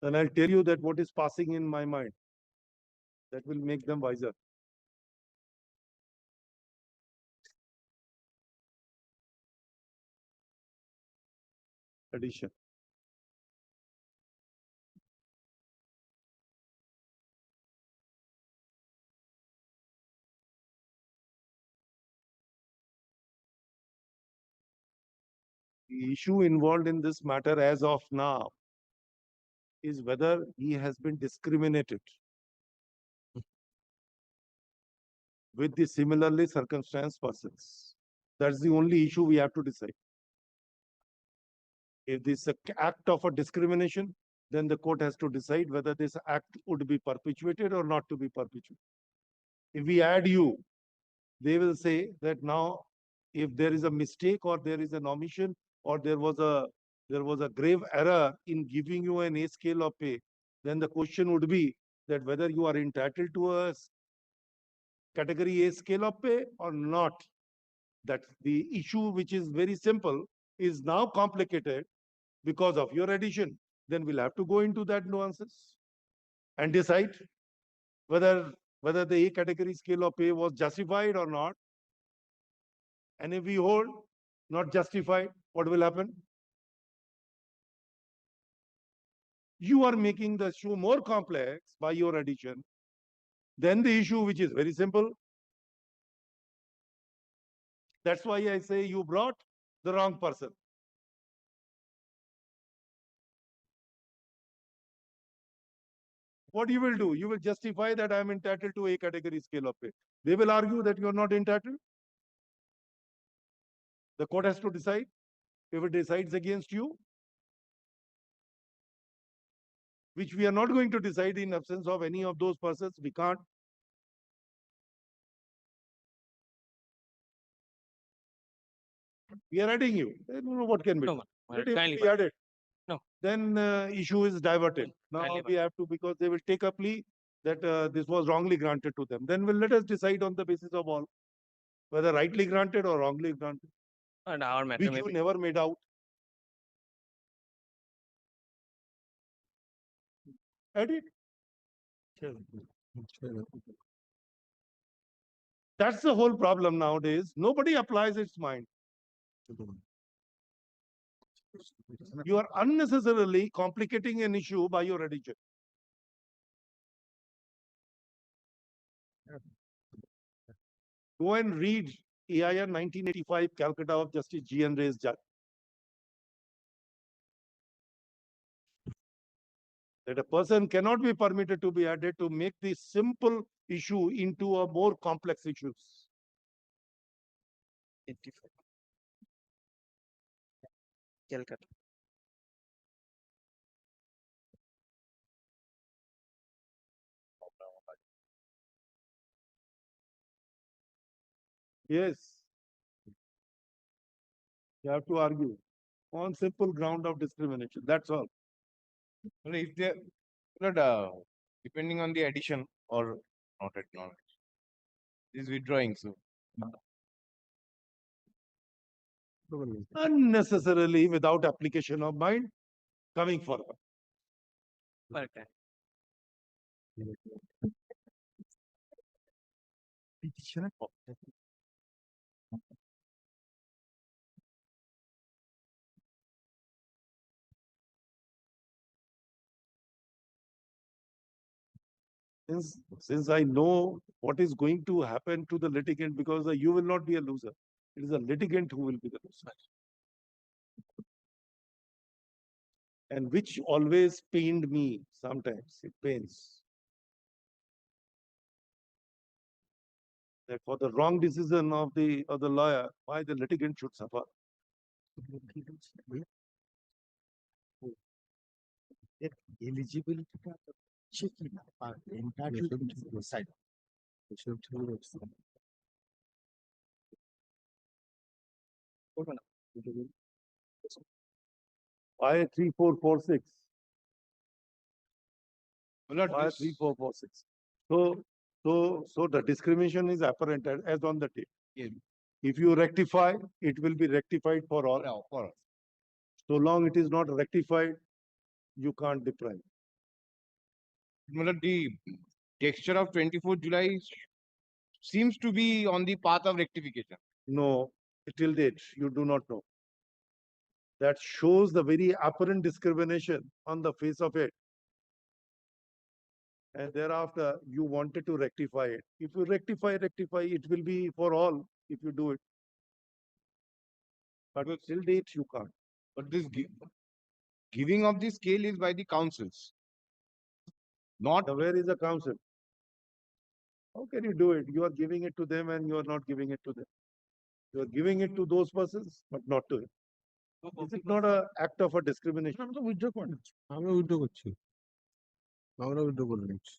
then I'll tell you that what is passing in my mind. That will make them wiser. Addition. The issue involved in this matter as of now is whether he has been discriminated with the similarly circumstanced persons. That's the only issue we have to decide. If this is an act of a discrimination, then the court has to decide whether this act would be perpetuated or not to be perpetuated. If we add you, they will say that now if there is a mistake or there is an omission or there was a grave error in giving you an A scale of pay, then the question would be that whether you are entitled to a category A scale of pay or not. That the issue, which is very simple, is now complicated because of your addition. Then we'll have to go into that nuances and decide whether the A category scale of pay was justified or not. And if we hold not justified, what will happen? You are making the issue more complex by your addition than the issue, which is very simple. That's why I say you brought the wrong person. What you will do? You will justify that I am entitled to A category scale of pay. They will argue that you are not entitled. The court has to decide. If it decides against you, which we are not going to decide in absence of any of those persons, we can't. We are adding you. I don't know what can be. No, Let him kindly, be added. No. Then issue is diverted. Now Kindly, we have to, because they will take a plea that this was wrongly granted to them. Then let us decide on the basis of all, whether rightly granted or wrongly granted, and our matter which may you be. never made out. Edit. That's the whole problem nowadays. Nobody applies its mind. You are unnecessarily complicating an issue by your addition. Go and read AIR 1985 Calcutta of Justice G.N. Ray's judge. That a person cannot be permitted to be added to make the simple issue into a more complex issues. 85. Calcutta. Yes. You have to argue on simple ground of discrimination. That's all. If they not depending on the addition or not acknowledged, is withdrawing. So Unnecessarily, without application of mind, coming forward. Correct. Since I know what is going to happen to the litigant, because you will not be a loser. It is a litigant who will be the loser. And which always pained me sometimes, it pains. That for the wrong decision of the lawyer, why the litigant should suffer. Eligibility checking entitled to decide. Why 3446? not Why this, 3446? So the discrimination is apparent as on the tape. Yeah. If you rectify, it will be rectified for all. for So long it is not rectified, you can't deprive. Matlab the texture of 24th July seems to be on the path of rectification. No, till date, you do not know. That shows the very apparent discrimination on the face of it. And thereafter, you wanted to rectify it. If you rectify, it will be for all if you do it. But till date, you can't. But this giving of the scale is by the councils. Not Now, where is the council? How can you do it? You are giving it to them and you are not giving it to them. You are giving it to those persons, but not to him. Is it not an act of a discrimination? আমরা withdraw করে নিচ্ছি আমরা withdraw করছি আমরা withdraw করে নিচ্ছি